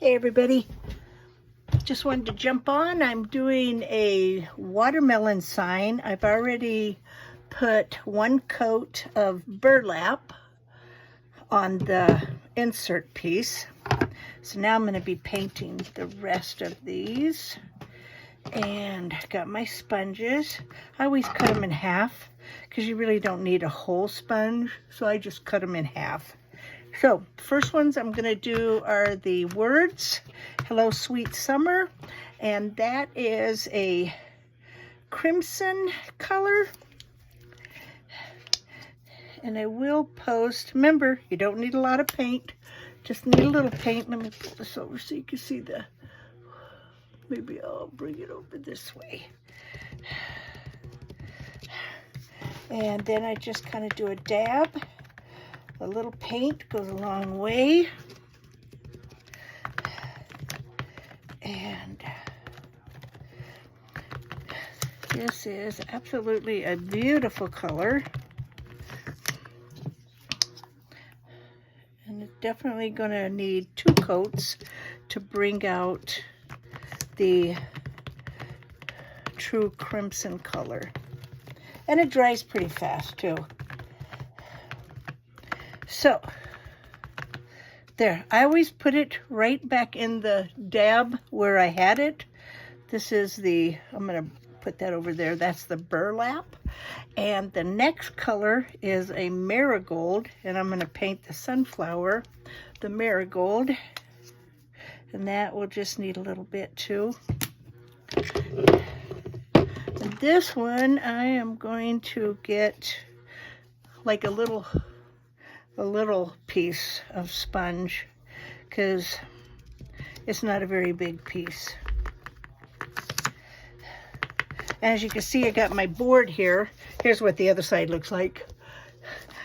Hey everybody, just wanted to jump on. I'm doing a watermelon sign. I've already put one coat of burlap on the insert piece. So now I'm going to be painting the rest of these. And got my sponges. I always cut them in half because you really don't need a whole sponge. So I just cut them in half. So, first ones I'm going to do are the words, Hello Sweet Summer, and that is a crimson color. And I will post, remember, you don't need a lot of paint, just need a little paint. Let me put this over so you can see maybe I'll bring it over this way. And then I just kind of do a dab. A little paint goes a long way. And this is absolutely a beautiful color. And it's definitely going to need 2 coats to bring out the true crimson color. And it dries pretty fast too. So, there, I always put it right back in the dab where I had it. This is I'm going to put that over there, that's the burlap. And the next color is a marigold, and I'm going to paint the sunflower, the marigold. And that will just need a little bit too. And this one, I am going to get like a little piece of sponge because it's not a very big piece. As you can see, I got my board here. Here's what the other side looks like.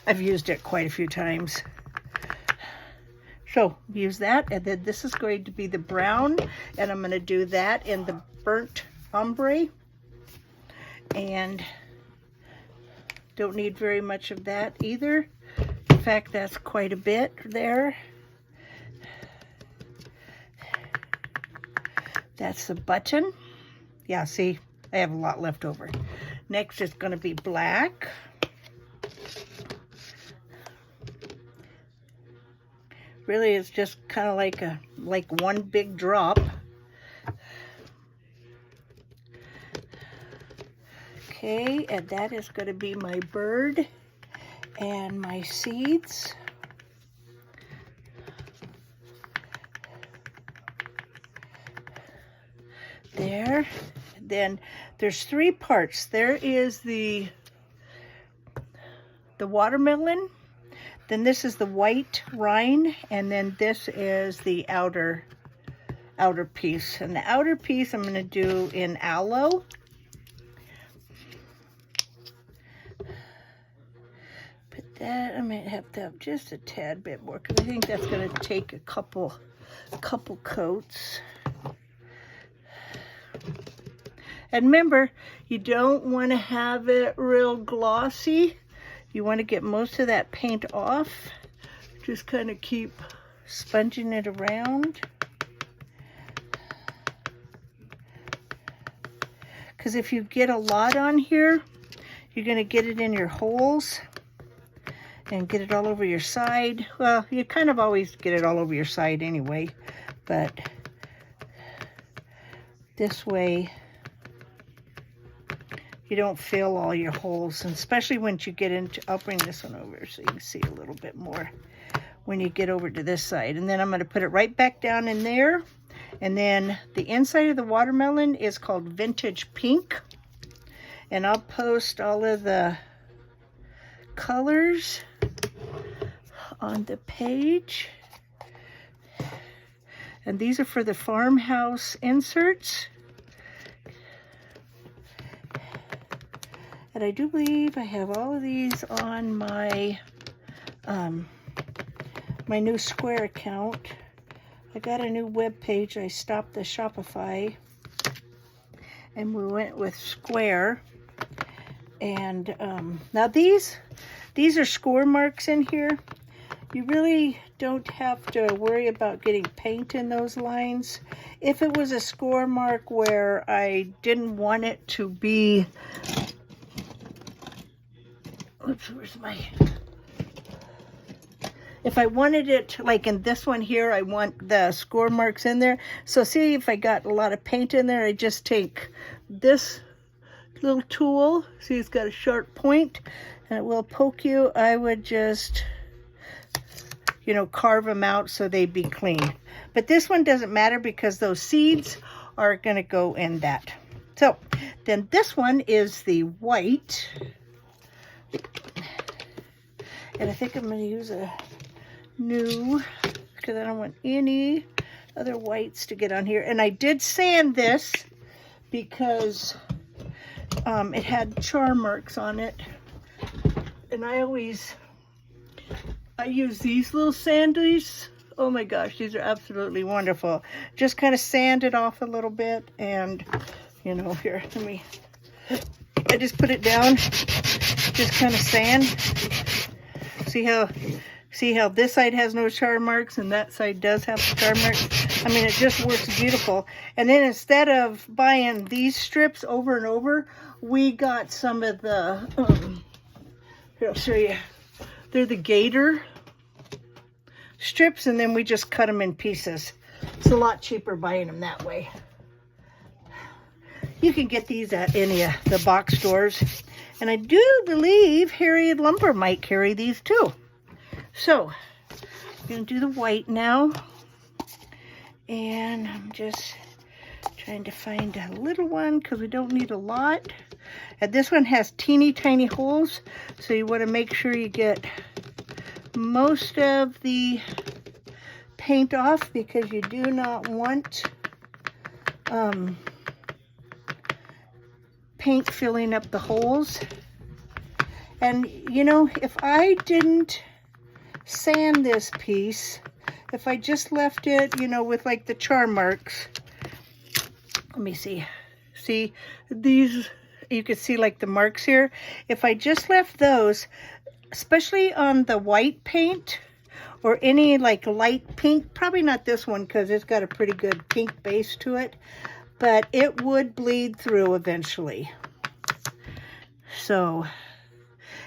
I've used it quite a few times. So use that, and then this is going to be the brown, and I'm going to do that in the burnt ombre. And don't need very much of that either. In fact, that's quite a bit there. That's the button. Yeah, see, I have a lot left over. Next is going to be black. Really, it's just kind of like one big drop. Okay, and that is going to be my bird and my seeds. There. Then there's 3 parts. There is the watermelon. Then this is the white rind, and then this is the outer piece. And the outer piece I'm going to do in aloe. That I might have to have just a tad bit more because I think that's going to take a couple coats. And remember, you don't want to have it real glossy. You want to get most of that paint off. Just kind of keep sponging it around. Because if you get a lot on here, you're going to get it in your holes and get it all over your side. Well, you kind of always get it all over your side anyway, but this way you don't fill all your holes, and especially once you get into, I'll bring this one over so you can see a little bit more when you get over to this side. And then I'm going to put it right back down in there. And then the inside of the watermelon is called Vintage Pink. And I'll post all of the colors on the page. And these are for the farmhouse inserts. And I do believe I have all of these on my my new Square account. I got a new web page. I stopped the Shopify and we went with Square. And now these are score marks in here. you really don't have to worry about getting paint in those lines. If it was a score mark where I didn't want it to be, oops, where's my, if I wanted it, like in this one here, I want the score marks in there. So see, if I got a lot of paint in there, I just take this little tool, see it's got a sharp point, and it will poke you. I would just, you know, carve them out so they'd be clean. But this one doesn't matter because those seeds are gonna go in that. So then this one is the white. And I think I'm gonna use a new, because I don't want any other whites to get on here. And I did sand this because it had char marks on it. And I use these little sandies. Oh my gosh, these are absolutely wonderful. Just kind of sand it off a little bit, and you know, here, I just put it down, just kind of sand. See how this side has no char marks and that side does have char marks? I mean, it just works beautiful. And then instead of buying these strips over and over, we got some of the, here, I'll show you. They're the Gator strips, and then we just cut them in pieces. It's a lot cheaper buying them that way. You can get these at any of the box stores. And I do believe Harriet Lumber might carry these too. So, I'm going to do the white now. And I'm just trying to find a little one because we don't need a lot. And this one has teeny tiny holes, so you want to make sure you get most of the paint off because you do not want paint filling up the holes. And you know, if I didn't sand this piece, if I just left it, you know, with like the char marks, let me see these, you can see like the marks here. If I just left those, especially on the white paint or any like light pink, probably not this one because it's got a pretty good pink base to it, but it would bleed through eventually. So,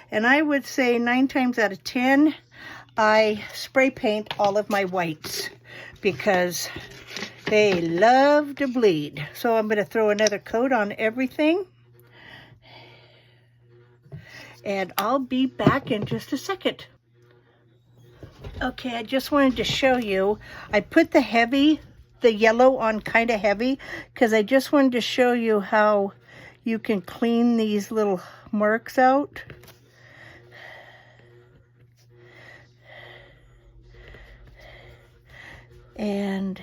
and I would say 9 times out of 10, I spray paint all of my whites because they love to bleed. So I'm going to throw another coat on everything. And I'll be back in just a second. Okay, I just wanted to show you. I put the yellow on kind of heavy because I just wanted to show you how you can clean these little marks out. And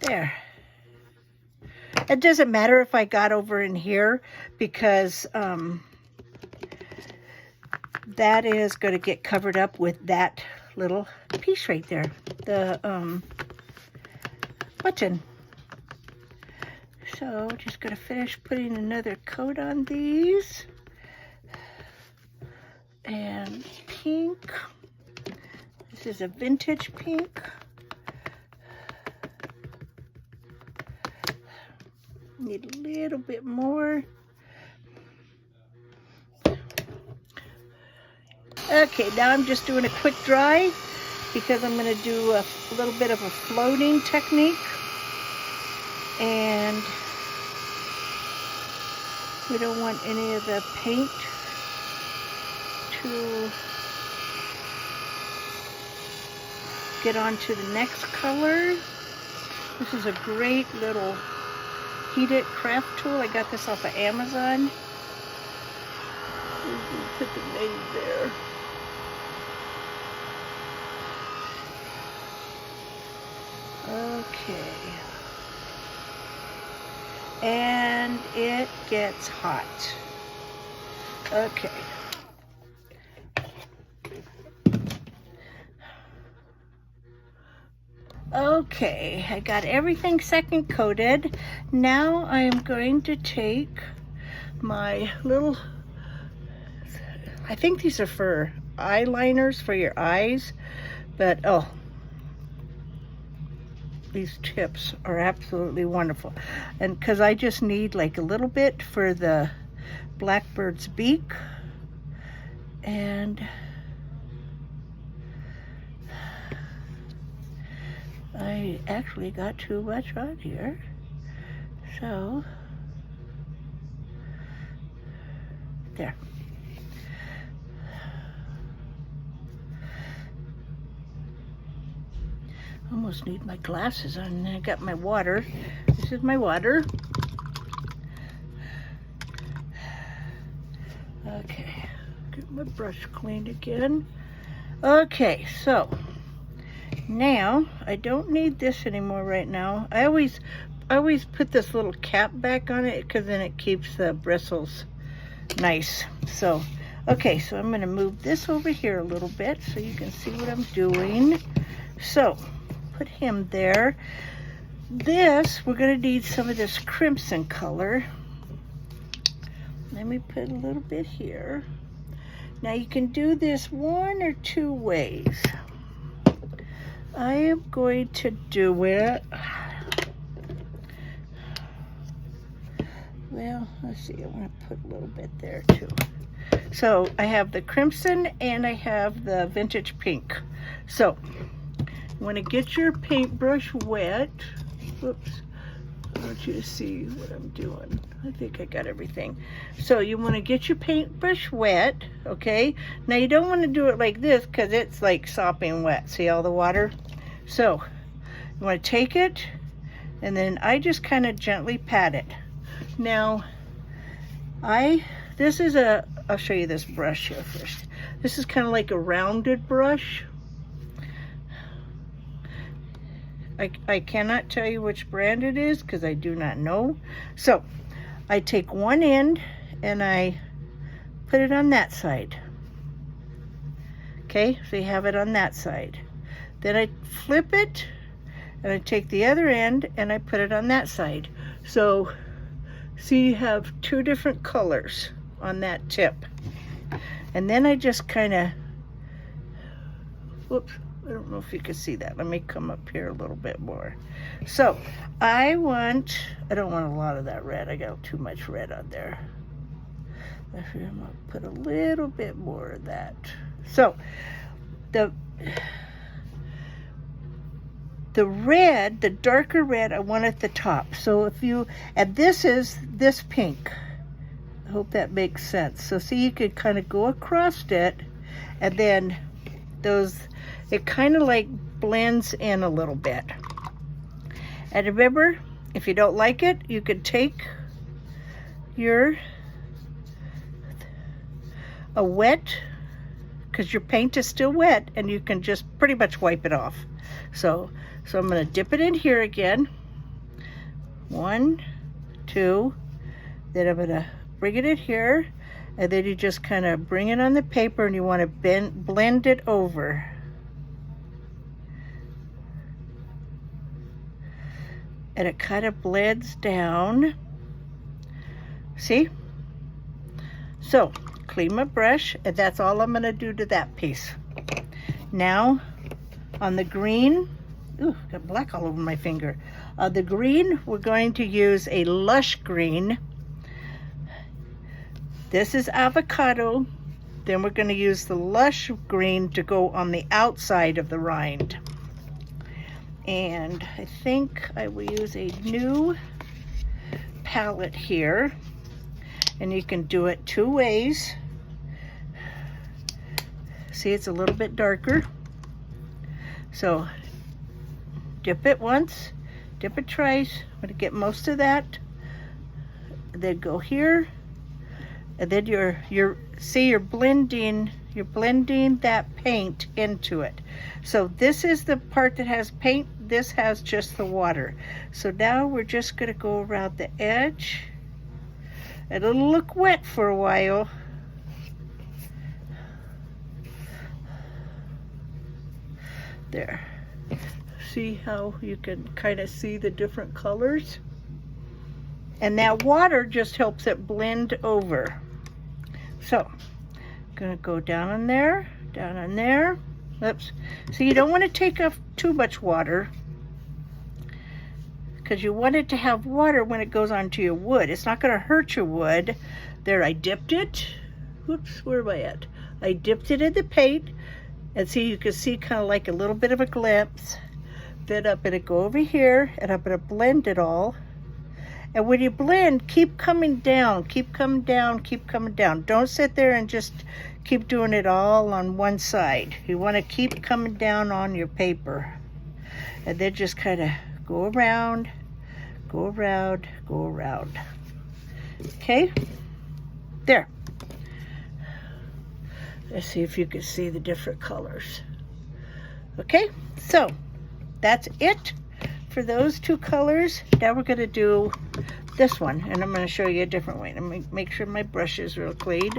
there. It doesn't matter if I got over in here because that is going to get covered up with that little piece right there, the button. So just going to finish putting another coat on these. And pink. This is a vintage pink. Need a little bit more. Okay, now I'm just doing a quick dry because I'm going to do a little bit of a floating technique. And we don't want any of the paint to get onto the next color. This is a great little heated craft tool. I got this off of Amazon. Put the name there. Okay. And it gets hot. Okay. Okay, I got everything second coated. Now I am going to take my little, I think these are for eyeliners for your eyes, but oh, these tips are absolutely wonderful. And because I just need like a little bit for the blackbird's beak, and I actually got too much on here, so there. Almost need my glasses on, and I got my water. This is my water. Okay, get my brush cleaned again. Okay, so now I don't need this anymore right now. I always put this little cap back on it because then it keeps the bristles nice. So okay, so I'm going to move this over here a little bit so you can see what I'm doing. So put him there. This, we're going to need some of this crimson color. Let me put a little bit here. Now you can do this one or two ways. I am going to do it, well, let's see, I want to put a little bit there too. So I have the crimson and I have the vintage pink. So you want to get your paintbrush wet. Whoops. I want you to see what I'm doing. I think I got everything. So you want to get your paintbrush wet, okay? Now you don't want to do it like this because it's like sopping wet. See all the water? So you want to take it, and then I just kind of gently pat it. Now I'll show you this brush here first. This is kind of like a rounded brush. I cannot tell you which brand it is because I do not know. So I take one end and I put it on that side. Okay, so you have it on that side. Then I flip it and I take the other end and I put it on that side. So see, you have two different colors on that tip. And then I just kind of, whoops, I don't know if you can see that. Let me come up here a little bit more. So I don't want a lot of that red. I got too much red on there. Actually, I'm gonna put a little bit more of that. So the red, the darker red, I want at the top. So if you, and this is this pink. I hope that makes sense. So see, you could kind of go across it, and then those, it kind of like blends in a little bit. And remember, if you don't like it, you could take a wet, because your paint is still wet, and you can just pretty much wipe it off. So I'm going to dip it in here again. 1, 2, then I'm going to bring it in here, and then you just kind of bring it on the paper, and you want to blend it over. And it kind of blends down. See? So clean my brush, and that's all I'm going to do to that piece. Now on the green, ooh, got black all over my finger. The green, we're going to use a Lush green. This is avocado. Then we're going to use the Lush green to go on the outside of the rind. And I think I will use a new palette here. And you can do it two ways. See, it's a little bit darker. So dip it once, dip it twice. I'm going to get most of that. Then go here. And then you're blending that paint into it. So this is the part that has paint, this has just the water. So now we're just going to go around the edge. It'll look wet for a while. There. See how you can kind of see the different colors? And that water just helps it blend over. So, I'm gonna go down on there, down on there. Oops. So you don't want to take off too much water, because you want it to have water when it goes onto your wood. It's not going to hurt your wood. There, I dipped it. Whoops, where am I at? I dipped it in the paint, and see, you can see kind of like a little bit of a glimpse. Then I'm going to go over here, and I'm going to blend it all. And when you blend, keep coming down, keep coming down, keep coming down. Don't sit there and just keep doing it all on one side. You want to keep coming down on your paper. And then just kind of go around, go around, go around. Okay? There. Let's see if you can see the different colors. Okay? So, that's it for those two colors. Now we're going to do this one, and I'm going to show you a different way. Let me make sure my brush is real clean.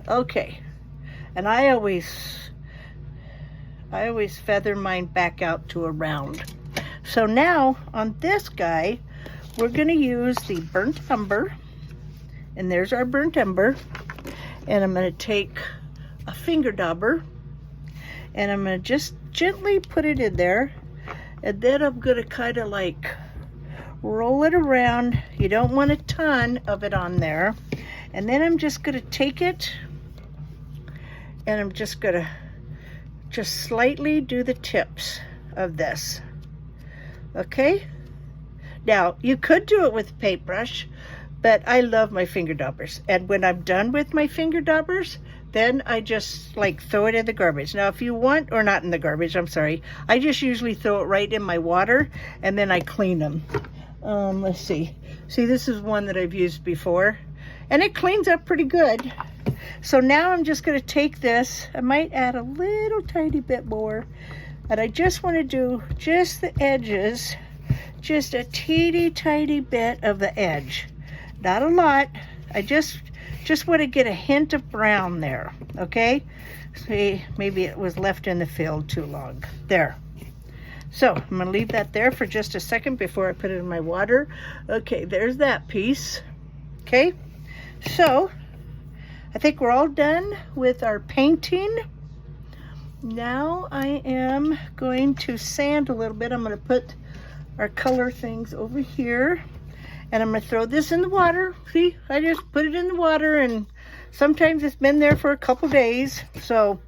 Okay, and I always feather mine back out to a round. So now on this guy, we're going to use the burnt umber, and there's our burnt umber, and I'm going to take a finger dauber, and I'm going to just gently put it in there, and then I'm going to kind of like roll it around. You don't want a ton of it on there. And then I'm just going to take it, and I'm just going to just slightly do the tips of this. Okay? Now, you could do it with a paintbrush, but I love my finger daubers. And when I'm done with my finger daubers, then I just like throw it in the garbage. Now, if you want, or not in the garbage, I'm sorry. I just usually throw it right in my water, and then I clean them. Let's see. See, this is one that I've used before, and it cleans up pretty good. So now I'm just going to take this. I might add a little tiny bit more, and I just want to do just the edges, just a teeny tiny bit of the edge. Not a lot. I just want to get a hint of brown there, okay? See, maybe it was left in the field too long. There. So I'm going to leave that there for just a second before I put it in my water. Okay, there's that piece. Okay, so I think we're all done with our painting. Now I am going to sand a little bit. I'm going to put our color things over here, and I'm going to throw this in the water. See, I just put it in the water, and sometimes it's been there for a couple days. So,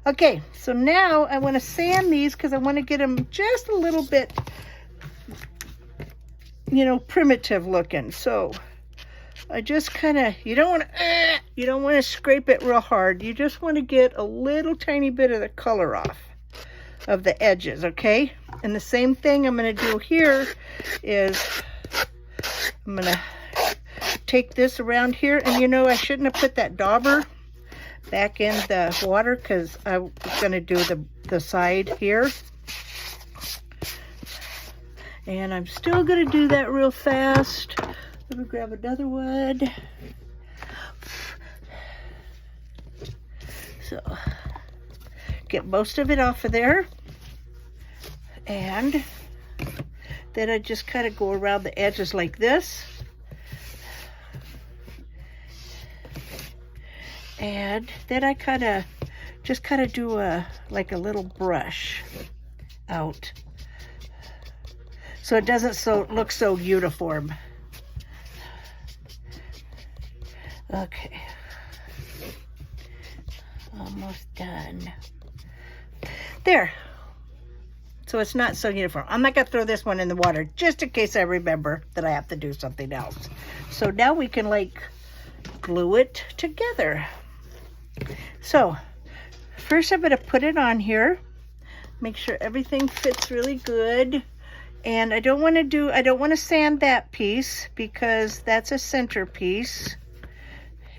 okay, so now I want to sand these because I want to get them just a little bit, you know, primitive looking. So I just kind of, you don't want to scrape it real hard. You just want to get a little tiny bit of the color off of the edges, okay? And the same thing I'm going to do here is I'm going to take this around here, and you know, I shouldn't have put that dauber back in the water because I was going to do the side here. And I'm still going to do that real fast. Let me grab another one. So, get most of it off of there. And then I just kind of go around the edges like this. And then I just kind of do like a little brush out, so it doesn't look so uniform. Okay, almost done. There. So it's not so uniform. I'm not going to throw this one in the water just in case I remember that I have to do something else. So now we can like glue it together. So first I'm going to put it on here, make sure everything fits really good. And I don't want to sand that piece because that's a centerpiece.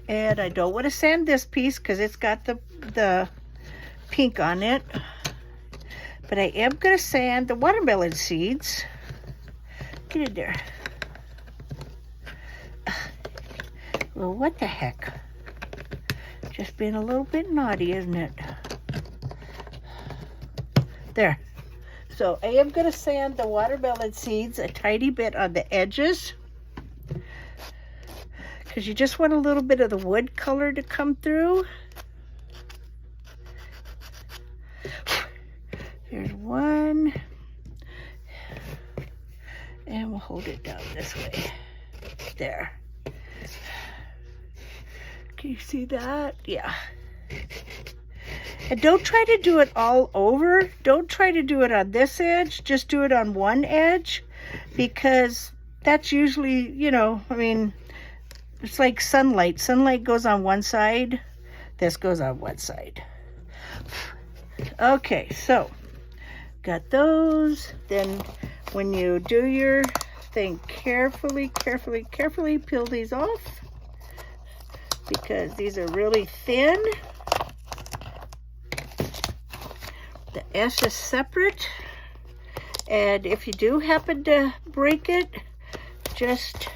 And I don't want to sand this piece because it's got the pink on it. But I am going to sand the watermelon seeds. Get in there. Well, what the heck? Just being a little bit naughty, isn't it? There. So I am going to sand the watermelon seeds a tiny bit on the edges, because you just want a little bit of the wood color to come through. Here's one. And we'll hold it down this way. There. Can you see that? Yeah. And don't try to do it all over. Don't try to do it on this edge. Just do it on one edge, because that's usually, you know, I mean, it's like sunlight. Sunlight goes on one side. This goes on one side. Okay, so got those. Then when you do your thing, carefully peel these off, because these are really thin. The S is separate, and if you do happen to break it, just,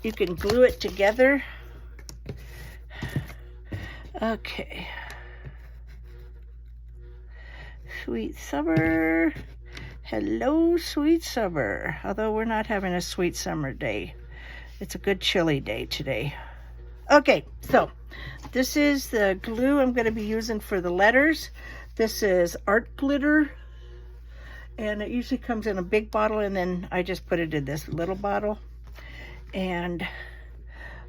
you can glue it together. Okay. Sweet summer. Hello, sweet summer. Although we're not having a sweet summer day. It's a good chilly day today. Okay, so this is the glue I'm going to be using for the letters. This is art glitter, and it usually comes in a big bottle, and then I just put it in this little bottle, and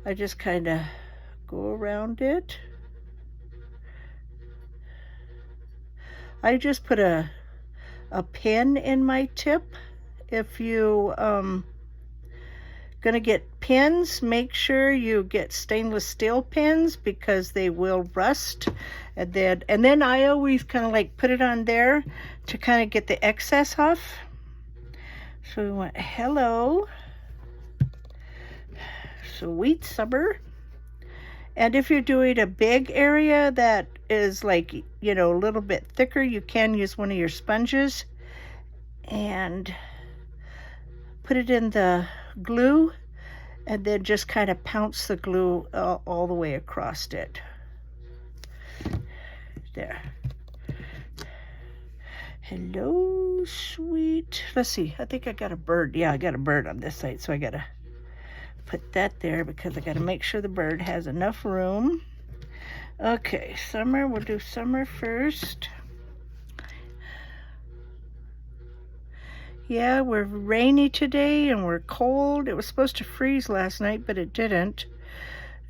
I just kind of go around it. I just put a pin in my tip. If you gonna get pins, make sure you get stainless steel pins, because they will rust. And then I always kind of like put it on there to kind of get the excess off. So we went, hello, sweet summer. And if you're doing a big area that is like, you know, a little bit thicker, you can use one of your sponges and put it in the glue, and then just kind of pounce the glue all the way across it. There. Hello, sweet. Let's see. I think I got a bird. Yeah, I got a bird on this side, so I got to put that there, because I got to make sure the bird has enough room. Okay, summer. We'll do summer first. Yeah, we're rainy today and we're cold. It was supposed to freeze last night, but it didn't.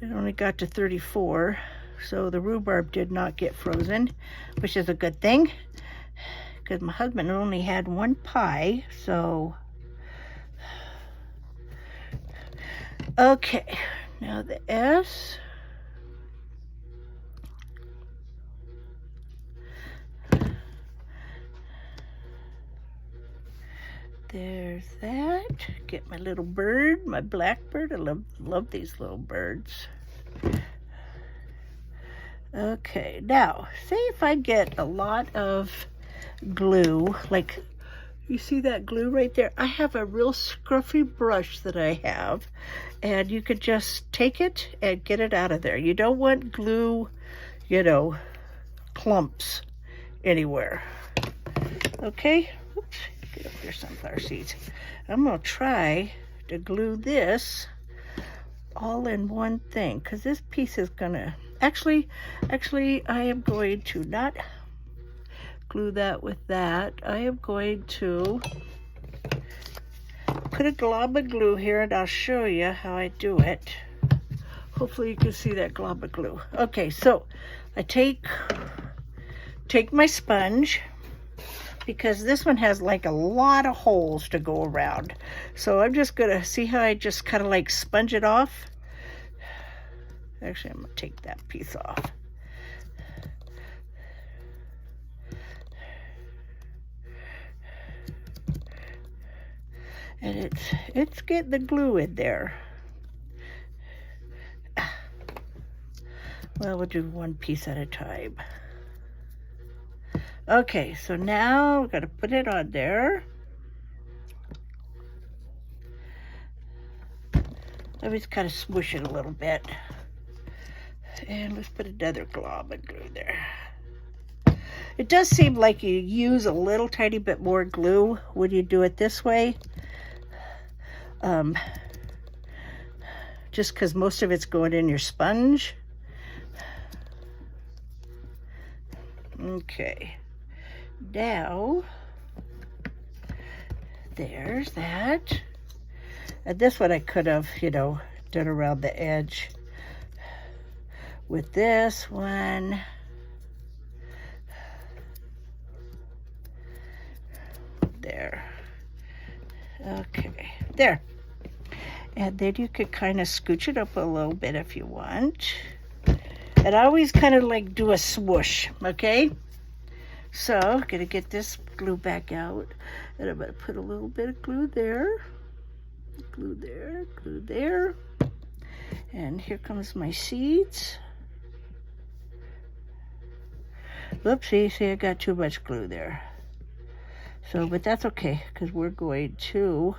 It only got to 34. So the rhubarb did not get frozen, which is a good thing, because my husband only had one pie. So, okay, now the S. There's that. Get my little bird, my blackbird. I love these little birds. Okay, now, say if I get a lot of glue, like, you see that glue right there? I have a real scruffy brush that I have, and you could just take it and get it out of there. You don't want glue, you know, clumps anywhere. Okay? Oops. Get up your sunflower seeds. I'm going to try to glue this all in one thing, because this piece is going to, actually, I am going to not glue that with that. I am going to put a glob of glue here, and I'll show you how I do it. Hopefully you can see that glob of glue. Okay, so I take my sponge, because this one has like a lot of holes to go around. So I'm just gonna see how I just kind of like sponge it off. Actually, I'm gonna take that piece off. And it's getting the glue in there. Well, we'll do one piece at a time. Okay, so now we're going to put it on there. Let me just kind of smoosh it a little bit. And let's put another glob of glue there. It does seem like you use a little tiny bit more glue when you do it this way. Just because most of it's going in your sponge. Okay. Now, there's that. And this one I could have, done around the edge. With this one, there. Okay, there. And then you could kind of scooch it up a little bit if you want. And I always kind of like do a swoosh, okay? So, I'm gonna get this glue back out. And I'm gonna put a little bit of glue there. Glue there, glue there. And here comes my seeds. Whoopsie, see I got too much glue there. So, but that's okay, because we're going to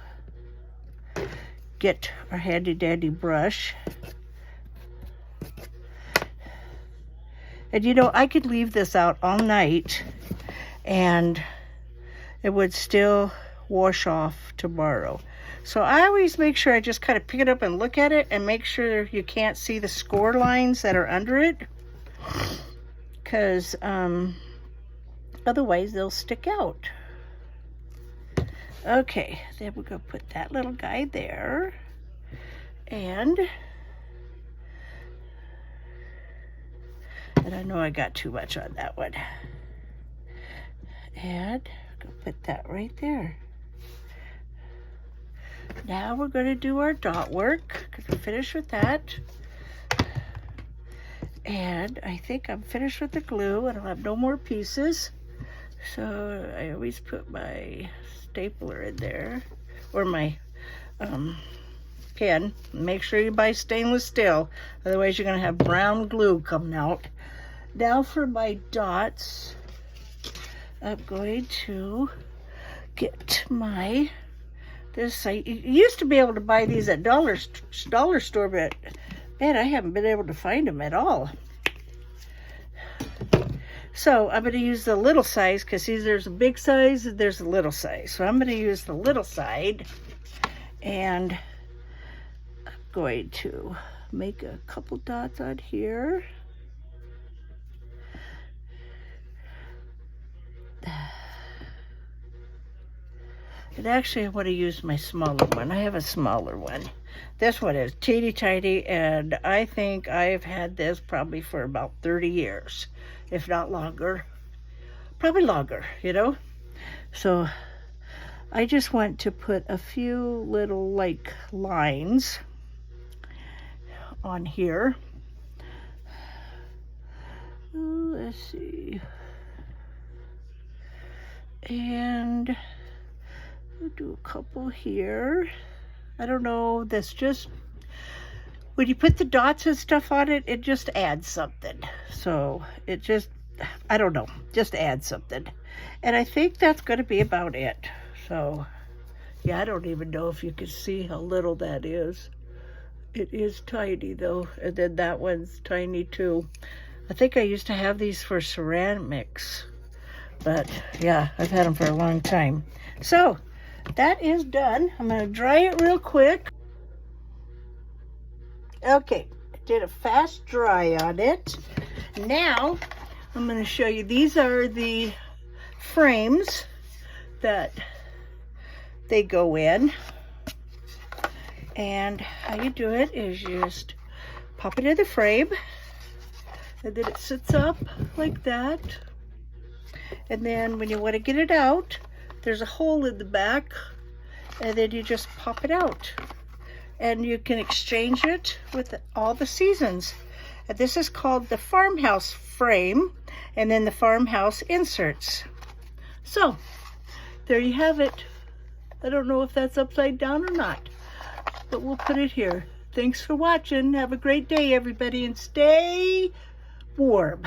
get our handy dandy brush. And I could leave this out all night and it would still wash off tomorrow. So I always make sure I just kind of pick it up and look at it and make sure you can't see the score lines that are under it. Because otherwise they'll stick out. Okay, then we're going to put that little guy there. And I know I got too much on that one. And I'm going to put that right there. Now we're going to do our dot work because we're finished with that. And I think I'm finished with the glue and I'll have no more pieces. So I always put my stapler in there, or my pen. Make sure you buy stainless steel, otherwise you're going to have brown glue coming out. Now for my dots, I'm going to get this. I used to be able to buy these at dollar store, but man, I haven't been able to find them at all. So I'm going to use the little size because see, there's a big size and there's a little size. So I'm going to use the little side, and I'm going to make a couple dots on here. And actually I want to use my smaller one. I have a smaller one. This one is teeny tiny, and I think I've had this probably for about 30 years, if not longer. Probably longer, So I just want to put a few little lines on here. Oh, let's see. And we'll do a couple here. I don't know, that's just, when you put the dots and stuff on it, it just adds something. So it just, I don't know, just adds something. And I think that's going to be about it. So yeah, I don't even know if you can see how little that is. It is tiny though, and then that one's tiny too. I think I used to have these for ceramics, but yeah, I've had them for a long time. So that is done. I'm going to dry it real quick. Okay, I did a fast dry on it. Now I'm going to show you, these are the frames that they go in. And how you do it is you just pop it in the frame, and then it sits up like that. And then when you want to get it out, there's a hole in the back, and then you just pop it out. And you can exchange it with all the seasons. And this is called the farmhouse frame, and then the farmhouse inserts. So, there you have it. I don't know if that's upside down or not, but we'll put it here. Thanks for watching. Have a great day, everybody, and stay warm.